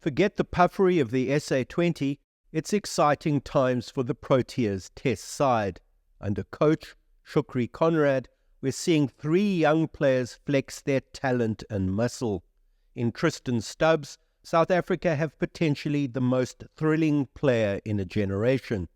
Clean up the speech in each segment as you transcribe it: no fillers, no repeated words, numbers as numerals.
Forget the puffery of the SA20, it's exciting times for the Protea's Test side. Under coach Shukri Conrad, we're seeing 3 young players flex their talent and muscle. In Tristan Stubbs, South Africa have potentially the most thrilling player in a generation.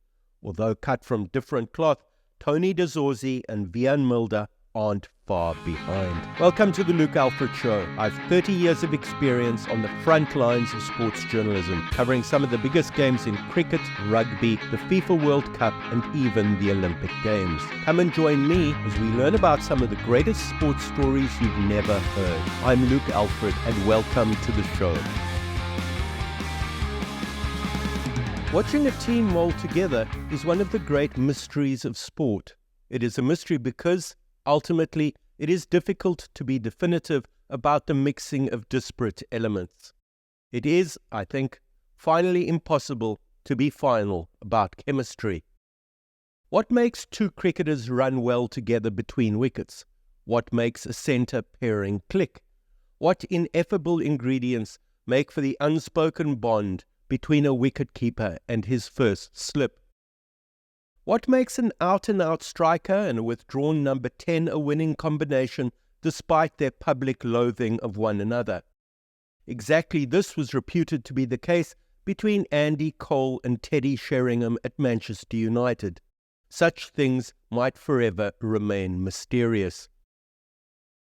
Although cut from different cloth, Tony de Zorzi and Vian Mulder aren't far behind. Welcome to the Luke Alfred Show. I've 30 years of experience on the front lines of sports journalism, covering some of the biggest games in cricket, rugby, the FIFA World Cup, and even the Olympic Games. Come and join me as we learn about some of the greatest sports stories you've never heard. I'm Luke Alfred, and welcome to the show. Watching a team roll together is one of the great mysteries of sport. It is a mystery because, ultimately, it is difficult to be definitive about the mixing of disparate elements. It is, I think, finally impossible to be final about chemistry. What makes 2 cricketers run well together between wickets? What makes a centre pairing click? What ineffable ingredients make for the unspoken bond between a wicket-keeper and his first slip? What makes an out-and-out striker and a withdrawn number 10 a winning combination despite their public loathing of one another? Exactly this was reputed to be the case between Andy Cole and Teddy Sheringham at Manchester United. Such things might forever remain mysterious.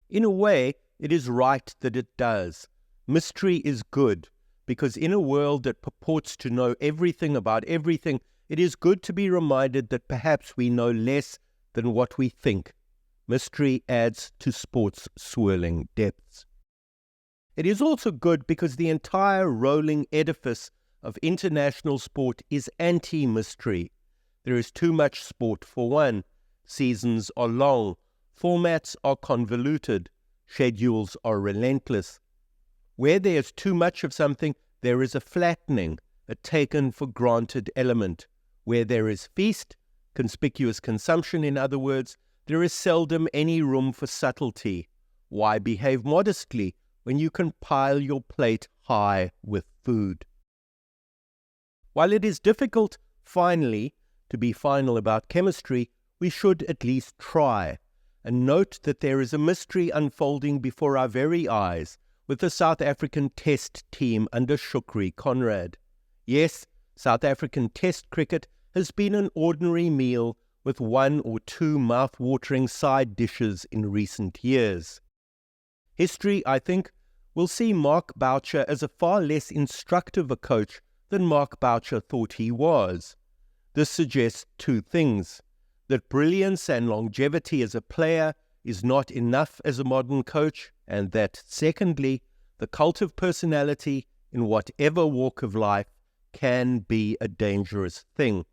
In a way, it is right that it does. Mystery is good, because in a world that purports to know everything about everything, it is good to be reminded that perhaps we know less than what we think. Mystery adds to sport's swirling depths. It is also good because the entire rolling edifice of international sport is anti-mystery. There is too much sport for one. Seasons are long. Formats are convoluted. Schedules are relentless. Where there is too much of something, there is a flattening, a taken-for-granted element. Where there is feast, conspicuous consumption in other words, there is seldom any room for subtlety. Why behave modestly when you can pile your plate high with food? While it is difficult, finally, to be final about chemistry, we should at least try, and note that there is a mystery unfolding before our very eyes with the South African Test team under Shukri Conrad. Yes, South African Test cricket has been an ordinary meal with 1 or 2 mouth-watering side dishes in recent years. History, I think, will see Mark Boucher as a far less instructive a coach than Mark Boucher thought he was. This suggests 2 things: that brilliance and longevity as a player is not enough as a modern coach, and that, secondly, the cult of personality in whatever walk of life can be a dangerous thing.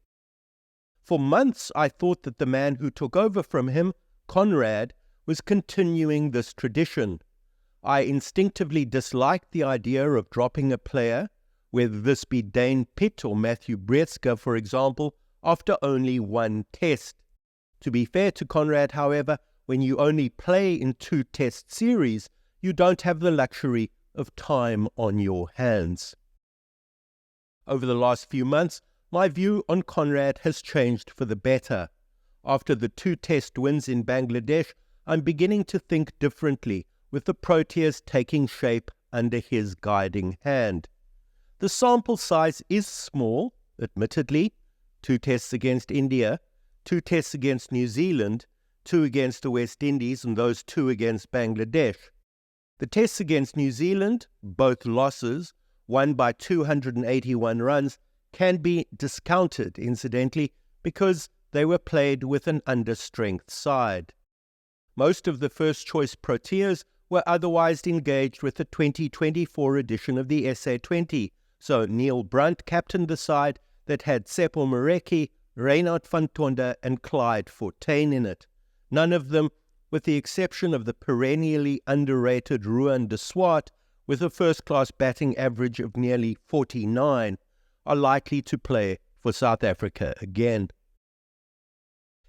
For months, I thought that the man who took over from him, Conrad, was continuing this tradition. I instinctively disliked the idea of dropping a player, whether this be Dane Pitt or Matthew Breetzke, for example, after only 1 test. To be fair to Conrad, however, when you only play in 2 test series, you don't have the luxury of time on your hands. Over the last few months, my view on Conrad has changed for the better. After the 2 test wins in Bangladesh, I'm beginning to think differently, with the Proteas taking shape under his guiding hand. The sample size is small, admittedly: 2 tests against India, 2 tests against New Zealand, 2 against the West Indies, and those 2 against Bangladesh. The tests against New Zealand, both losses, won by 281 runs, can be discounted, incidentally, because they were played with an understrength side. Most of the first-choice Proteas were otherwise engaged with the 2024 edition of the SA20, so Neil Brunt captained the side that had Seppo Morekhi, Reinhard van Tonder and Clyde Fortuin in it. None of them, with the exception of the perennially underrated Ruan de Swart, with a first-class batting average of nearly 49, are likely to play for South Africa again.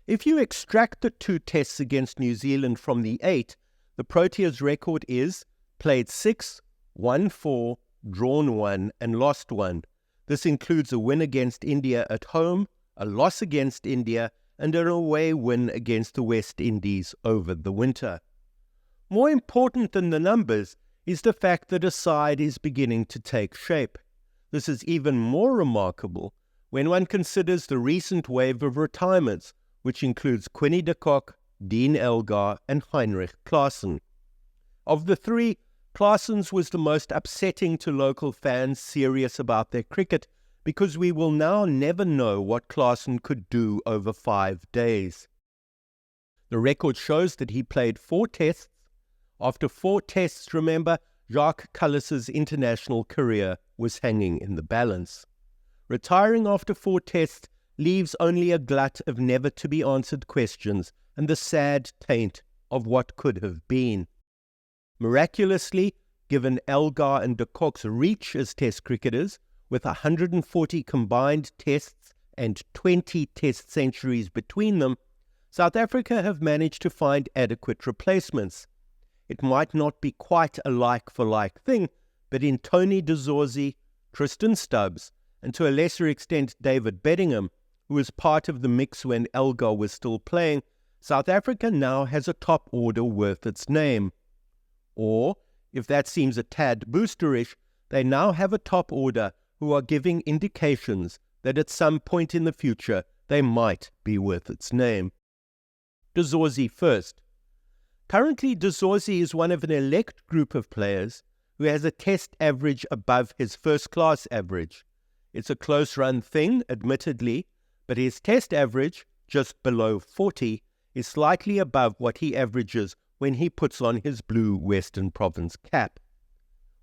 If you extract the 2 tests against New Zealand from the 8, the Proteas' record is played 6, won 4, drawn 1, and lost 1. This includes a win against India at home, a loss against India, and an away win against the West Indies over the winter. More important than the numbers is the fact that a side is beginning to take shape. This is even more remarkable when one considers the recent wave of retirements, which includes Quinny de Kock, Dean Elgar, and Heinrich Klaassen. Of the three, Klaassen's was the most upsetting to local fans serious about their cricket, because we will now never know what Klaassen could do over 5 days. The record shows that he played 4 tests. After 4 tests, remember, Jacques Kallis's international career was hanging in the balance. Retiring after 4 tests leaves only a glut of never-to-be-answered questions and the sad taint of what could have been. Miraculously, given Elgar and de Kock's reach as Test cricketers, with 140 combined tests and 20 Test centuries between them, South Africa have managed to find adequate replacements. It might not be quite a like-for-like thing, but in Tony de Zorzi, Tristan Stubbs, and to a lesser extent David Bedingham, who was part of the mix when Elgar was still playing, South Africa now has a top order worth its name. Or, if that seems a tad boosterish, they now have a top order who are giving indications that at some point in the future they might be worth its name. De Zorzi first. Currently, de Zorzi is one of an elect group of players who has a test average above his first-class average. It's a close-run thing, admittedly, but his test average, just below 40, is slightly above what he averages when he puts on his blue Western Province cap.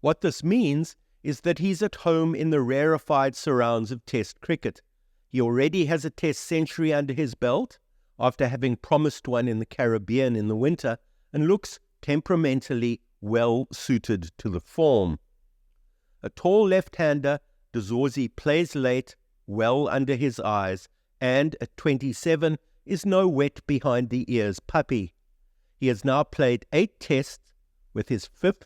What this means is that he's at home in the rarefied surrounds of Test cricket. He already has a Test century under his belt, after having promised one in the Caribbean in the winter, and looks temperamentally well suited to the form. A tall left-hander, de Zorzi plays late, well under his eyes, and at 27 is no wet behind the ears puppy. He has now played 8 tests, with his 5th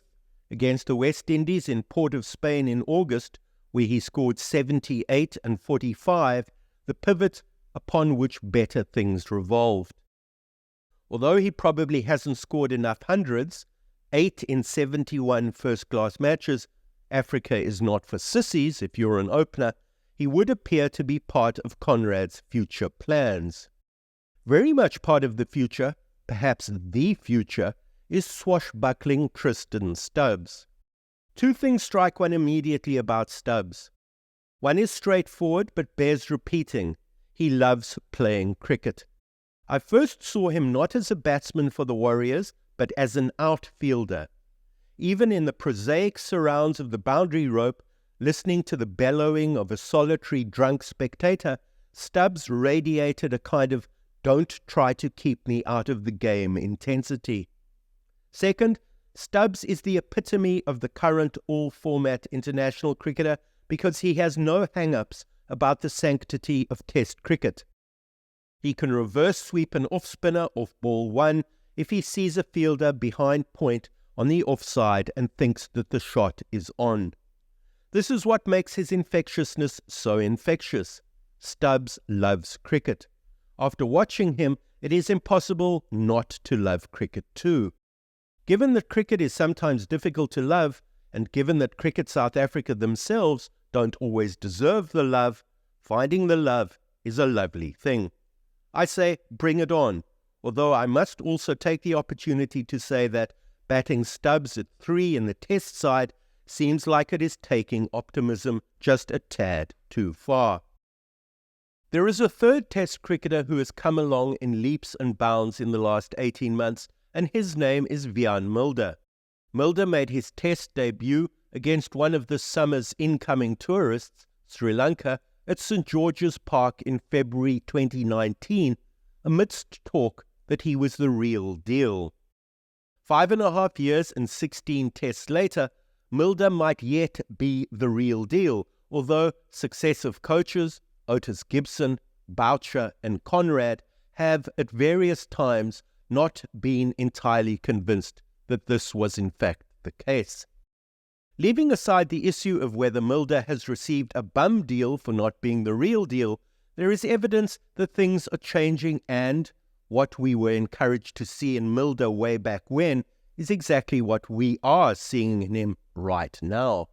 against the West Indies in Port of Spain in August, where he scored 78 and 45, the pivot upon which better things revolved. Although he probably hasn't scored enough hundreds, 8 in 71 first-class matches, Africa is not for sissies if you're an opener, he would appear to be part of Conrad's future plans. Very much part of the future, perhaps the future, is swashbuckling Tristan Stubbs. 2 things strike one immediately about Stubbs. One is straightforward but bears repeating. He loves playing cricket. I first saw him not as a batsman for the Warriors, but as an outfielder. Even in the prosaic surrounds of the boundary rope, listening to the bellowing of a solitary drunk spectator, Stubbs radiated a kind of "don't try to keep me out of the game" intensity. Second, Stubbs is the epitome of the current all-format international cricketer because he has no hang-ups about the sanctity of Test cricket. He can reverse sweep an off-spinner off ball 1 if he sees a fielder behind point on the offside and thinks that the shot is on. This is what makes his infectiousness so infectious. Stubbs loves cricket. After watching him, it is impossible not to love cricket too. Given that cricket is sometimes difficult to love, and given that Cricket South Africa themselves don't always deserve the love, finding the love is a lovely thing. I say, bring it on, although I must also take the opportunity to say that batting Stubbs at 3 in the Test side seems like it is taking optimism just a tad too far. There is a third Test cricketer who has come along in leaps and bounds in the last 18 months, and his name is Wiaan Mulder. Mulder made his Test debut against one of this summer's incoming tourists, Sri Lanka, at St. George's Park in February 2019, amidst talk that he was the real deal. 5.5 years and 16 tests later, Mulder might yet be the real deal, although successive coaches, Otis Gibson, Boucher and Conrad, have at various times not been entirely convinced that this was in fact the case. Leaving aside the issue of whether Mulder has received a bum deal for not being the real deal, there is evidence that things are changing, and what we were encouraged to see in Mulder way back when is exactly what we are seeing in him right now.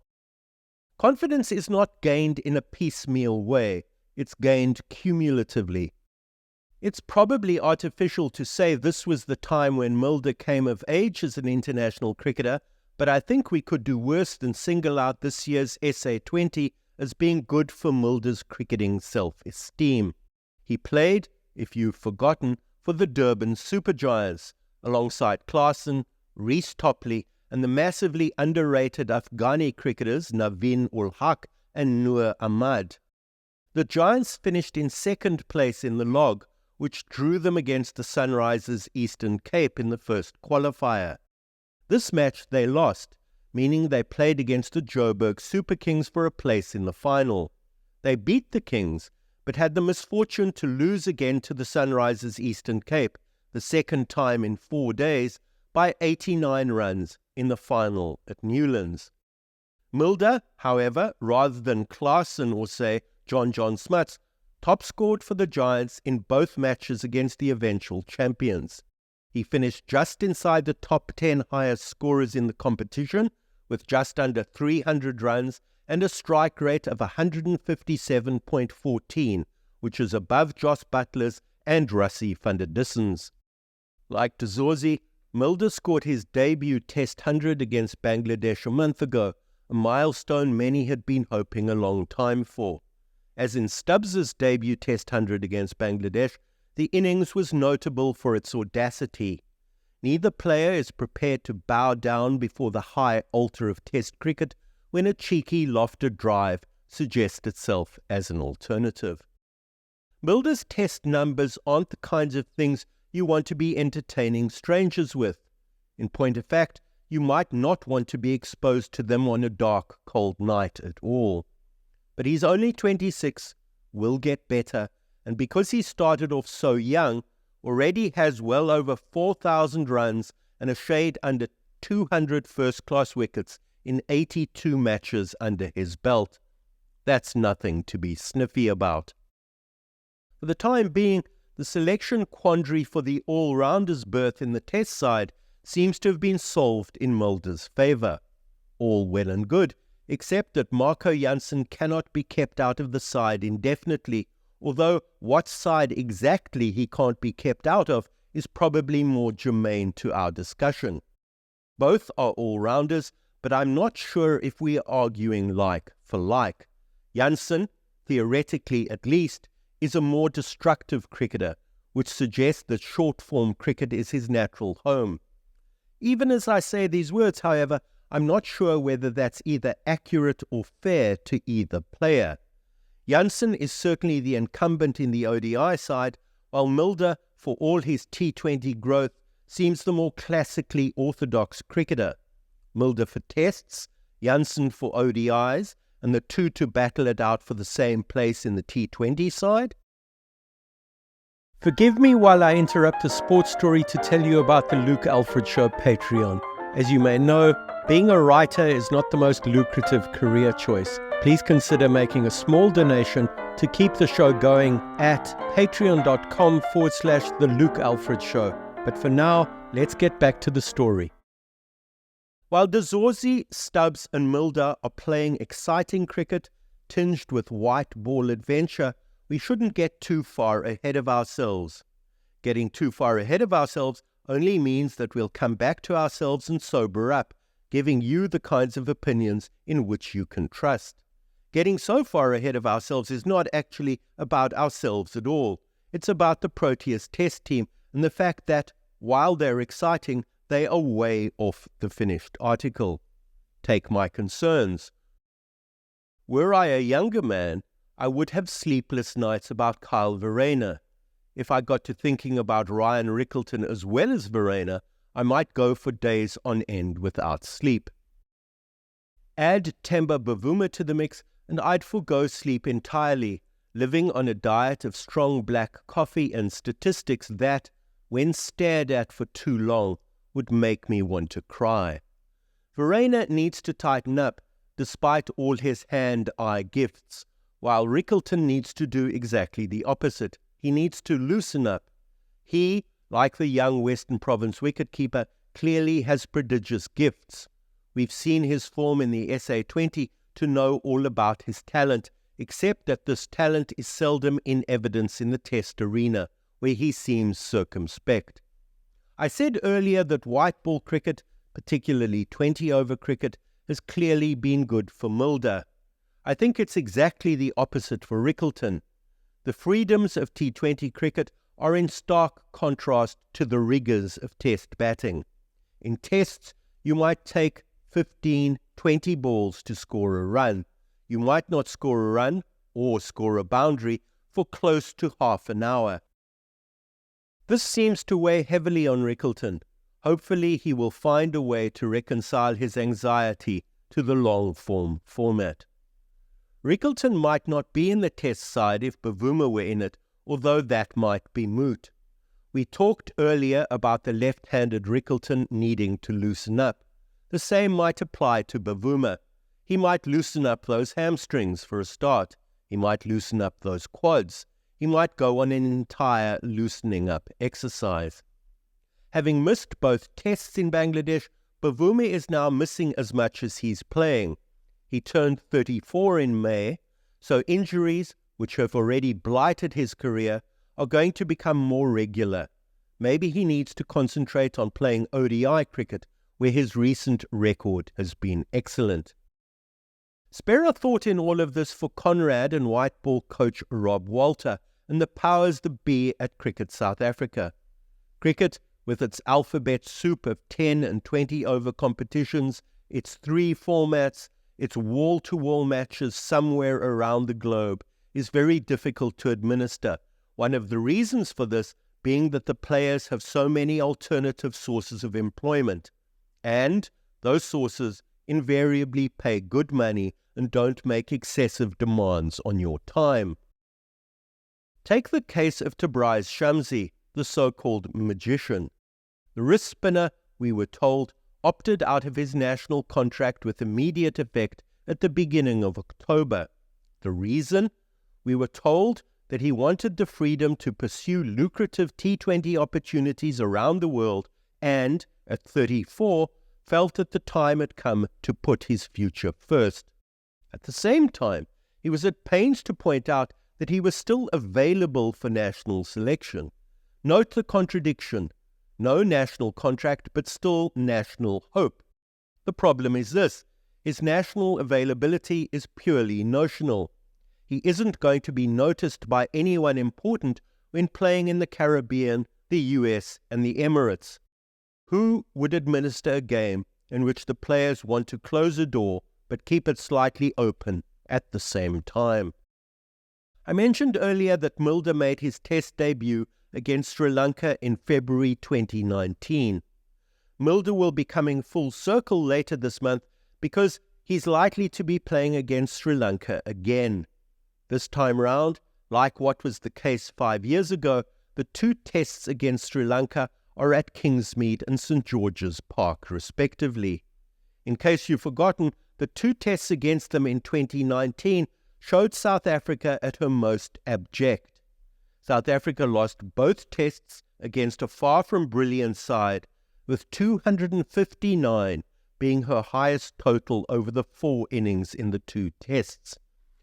Confidence is not gained in a piecemeal way, it's gained cumulatively. It's probably artificial to say this was the time when Mulder came of age as an international cricketer, but I think we could do worse than single out this year's SA20 as being good for Mulder's cricketing self-esteem. He played, if you've forgotten, for the Durban Super Giants, alongside Klaasen, Reece Topley, and the massively underrated Afghani cricketers Naveen ul Haq and Noor Ahmad. The Giants finished in second place in the log, which drew them against the Sunrisers Eastern Cape in the first qualifier. This match they lost, meaning they played against the Joburg Super Kings for a place in the final. They beat the Kings, but had the misfortune to lose again to the Sunrisers Eastern Cape, the second time in 4 days, by 89 runs in the final at Newlands. Mulder, however, rather than Klaasen or, say, John Smuts, top-scored for the Giants in both matches against the eventual champions. He finished just inside the top 10 highest scorers in the competition, with just under 300 runs and a strike rate of 157.14, which is above Jos Buttler's and Rassie van der Dissen's. Like De Zorzi, Mulder scored his debut Test 100 against Bangladesh a month ago, a milestone many had been hoping a long time for. As in Stubbs's debut Test 100 against Bangladesh, the innings was notable for its audacity. Neither player is prepared to bow down before the high altar of Test cricket when a cheeky lofted drive suggests itself as an alternative. Mulder's Test numbers aren't the kinds of things you want to be entertaining strangers with. In point of fact, you might not want to be exposed to them on a dark, cold night at all. But he's only 26, will get better, and because he started off so young, already has well over 4,000 runs and a shade under 200 first-class wickets in 82 matches under his belt. That's nothing to be sniffy about. For the time being, the selection quandary for the all-rounders berth in the Test side seems to have been solved in Mulder's favour. All well and good, except that Marco Jansen cannot be kept out of the side indefinitely, although what side exactly he can't be kept out of is probably more germane to our discussion. Both are all-rounders, but I'm not sure if we are arguing like for like. Jansen, theoretically at least, is a more destructive cricketer, which suggests that short-form cricket is his natural home. Even as I say these words, however, I'm not sure whether that's either accurate or fair to either player. Jansen is certainly the incumbent in the ODI side, while Mulder, for all his T20 growth, seems the more classically orthodox cricketer. Mulder for Tests, Jansen for ODIs, and the two to battle it out for the same place in the T20 side? Forgive me while I interrupt a sports story to tell you about the Luke Alfred Show Patreon. As you may know, being a writer is not the most lucrative career choice. Please consider making a small donation to keep the show going at patreon.com/The Luke Alfred Show. But for now, let's get back to the story. While De Zorzi, Stubbs and Mulder are playing exciting cricket, tinged with white ball adventure, we shouldn't get too far ahead of ourselves. Getting too far ahead of ourselves only means that we'll come back to ourselves and sober up, giving you the kinds of opinions in which you can trust. Getting so far ahead of ourselves is not actually about ourselves at all. It's about the Protea's Test team and the fact that, while they're exciting, they are way off the finished article. Take my concerns. Were I a younger man, I would have sleepless nights about Kyle Verreynne. If I got to thinking about Ryan Rickleton as well as Verreynne, I might go for days on end without sleep. Add Temba Bavuma to the mix, and I'd forgo sleep entirely, living on a diet of strong black coffee and statistics that, when stared at for too long, would make me want to cry. Verreynne needs to tighten up despite all his hand-eye gifts, while Rickelton needs to do exactly the opposite. He needs to loosen up. He, like the young Western Province wicketkeeper, clearly has prodigious gifts. We've seen his form in the SA20 to know all about his talent, except that this talent is seldom in evidence in the Test arena, where he seems circumspect. I said earlier that white ball cricket, particularly 20-over cricket, has clearly been good for Mulder. I think it's exactly the opposite for Rickelton. The freedoms of T20 cricket are in stark contrast to the rigours of Test batting. In Tests, you might take 15, 20 balls to score a run. You might not score a run or score a boundary for close to half an hour. This seems to weigh heavily on Rickelton. Hopefully he will find a way to reconcile his anxiety to the long-form format. Rickelton might not be in the Test side if Bavuma were in it, although that might be moot. We talked earlier about the left-handed Rickelton needing to loosen up. The same might apply to Bavuma. He might loosen up those hamstrings for a start. He might loosen up those quads. He might go on an entire loosening up exercise. Having missed both Tests in Bangladesh, Bavuma is now missing as much as he's playing. He turned 34 in May, so injuries, which have already blighted his career, are going to become more regular. Maybe he needs to concentrate on playing ODI cricket, where his recent record has been excellent. Spare a thought in all of this for Conrad and white ball coach Rob Walter and the powers that be at Cricket South Africa. Cricket, with its alphabet soup of 10 and 20-over competitions, its 3 formats, its wall-to-wall matches somewhere around the globe, is very difficult to administer. One of the reasons for this being that the players have so many alternative sources of employment, and those sources invariably pay good money and don't make excessive demands on your time. Take the case of Tabriz Shamsi, the so-called magician. The wrist spinner, we were told, opted out of his national contract with immediate effect at the beginning of October. The reason? We were told that he wanted the freedom to pursue lucrative T20 opportunities around the world and, at 34, felt that the time had come to put his future first. At the same time, he was at pains to point out that he was still available for national selection. Note the contradiction. No national contract, but still national hope. The problem is this: his national availability is purely notional. He isn't going to be noticed by anyone important when playing in the Caribbean, the US, and the Emirates. Who would administer a game in which the players want to close a door but keep it slightly open at the same time? I mentioned earlier that Mulder made his Test debut against Sri Lanka in February 2019. Mulder will be coming full circle later this month because he's likely to be playing against Sri Lanka again. This time round, like what was the case 5 years ago, the 2 tests against Sri Lanka are at Kingsmead and St George's Park, respectively. In case you've forgotten, the 2 tests against them in 2019 showed South Africa at her most abject. South Africa lost both tests against a far-from-brilliant side, with 259 being her highest total over the 4 innings in the 2 tests.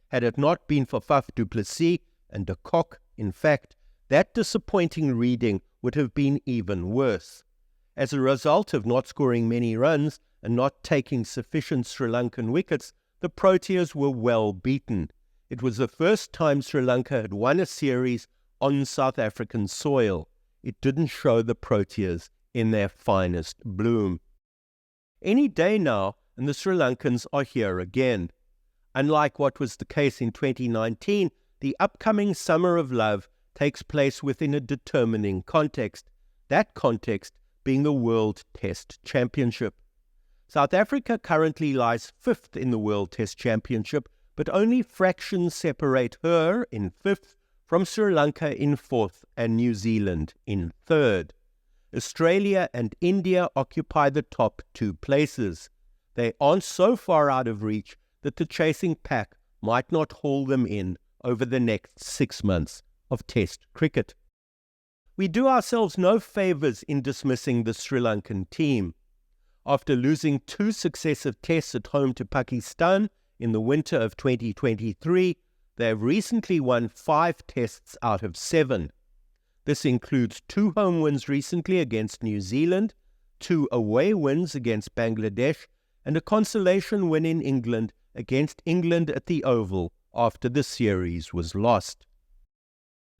Had it not been for Faf du Plessis and de Kock, in fact, that disappointing reading would have been even worse. As a result of not scoring many runs and not taking sufficient Sri Lankan wickets, the Proteas were well beaten. It was the first time Sri Lanka had won a series on South African soil. It didn't show the Proteas in their finest bloom. Any day now, and the Sri Lankans are here again. Unlike what was the case in 2019, the upcoming Summer of Love takes place within a determining context, that context being the World Test Championship. South Africa currently lies 5th in the World Test Championship, but only fractions separate her in 5th from Sri Lanka in 4th and New Zealand in 3rd. Australia and India occupy the top 2 places. They aren't so far out of reach that the chasing pack might not haul them in over the next 6 months of Test cricket. We do ourselves no favours in dismissing the Sri Lankan team. After losing 2 successive tests at home to Pakistan in the winter of 2023, they have recently won 5 tests out of 7. This includes 2 home wins recently against New Zealand, 2 away wins against Bangladesh, and a consolation win in England against England at the Oval after the series was lost.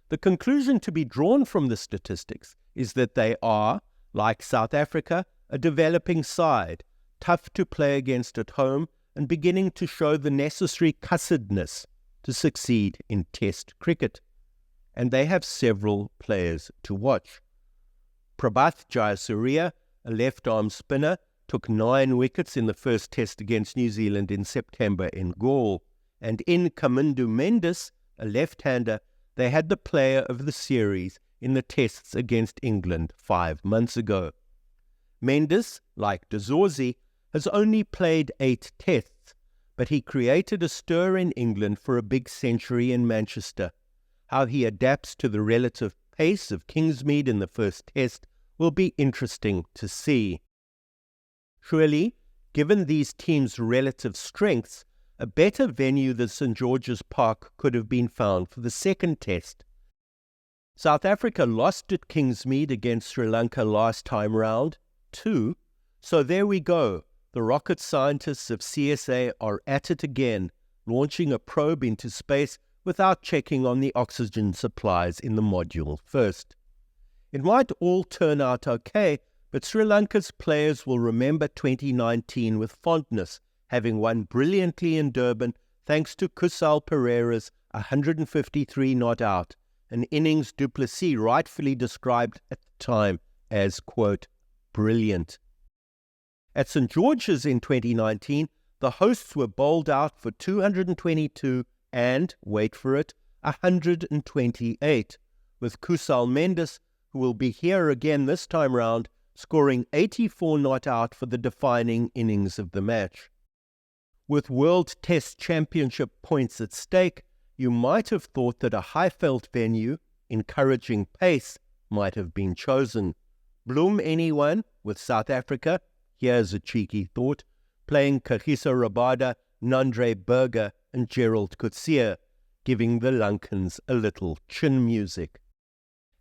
The conclusion to be drawn from the statistics is that they are, like South Africa, a developing side, tough to play against at home and beginning to show the necessary cussedness to succeed in Test cricket. And they have several players to watch. Prabhat Jayasuriya, a left-arm spinner, took 9 wickets in the first Test against New Zealand in September in Galle. And in Kamindu Mendes, a left-hander, they had the player of the series in the Tests against England 5 months ago. Mendes, like de Zorzi, has only played 8 Tests, but he created a stir in England for a big century in Manchester. How he adapts to the relative pace of Kingsmead in the first Test will be interesting to see. Surely, given these teams' relative strengths, a better venue than St George's Park could have been found for the second Test. South Africa lost at Kingsmead against Sri Lanka last time round, too. So there we go. The rocket scientists of CSA are at it again, launching a probe into space without checking on the oxygen supplies in the module first. It might all turn out okay, but Sri Lanka's players will remember 2019 with fondness, having won brilliantly in Durban thanks to Kusal Pereira's 153 not out, an innings du Plessis rightfully described at the time as, quote, brilliant. At St George's in 2019, the hosts were bowled out for 222 and, wait for it, 128, with Kusal Mendes, who will be here again this time round, scoring 84 not out for the defining innings of the match. With World Test Championship points at stake, you might have thought that a Highveld venue, encouraging pace, might have been chosen. Bloom anyone with South Africa, here's a cheeky thought, playing Kagiso Rabada, Nandre Burger and Gerald Coetzee, giving the Lankans a little chin music.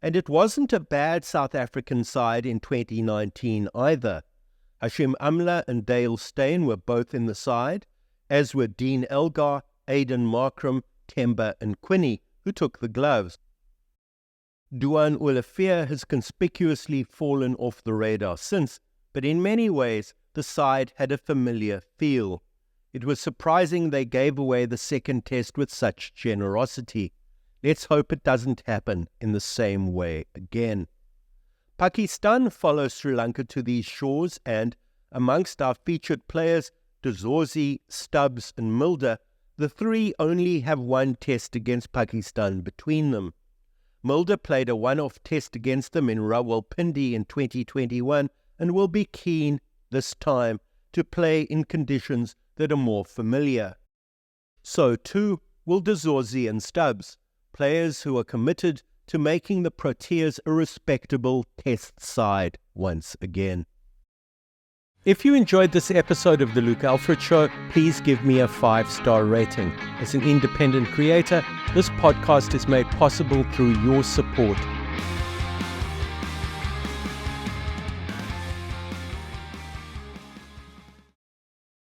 And it wasn't a bad South African side in 2019 either. Hashim Amla and Dale Steyn were both in the side, as were Dean Elgar, Aidan Markram, Temba and Quinney, who took the gloves. Duan Olafia has conspicuously fallen off the radar since, but in many ways the side had a familiar feel. It was surprising they gave away the second Test with such generosity. Let's hope it doesn't happen in the same way again. Pakistan follows Sri Lanka to these shores and, amongst our featured players, de Zorzi, Stubbs and Mulder, the 3 only have 1 Test against Pakistan between them. Mulder played a one-off Test against them in Rawalpindi in 2021 and will be keen, this time, to play in conditions that are more familiar. So too will de Zorzi and Stubbs, players who are committed to making the Proteas a respectable Test side once again. If you enjoyed this episode of The Luke Alfred Show, please give me a 5-star rating. As an independent creator, this podcast is made possible through your support.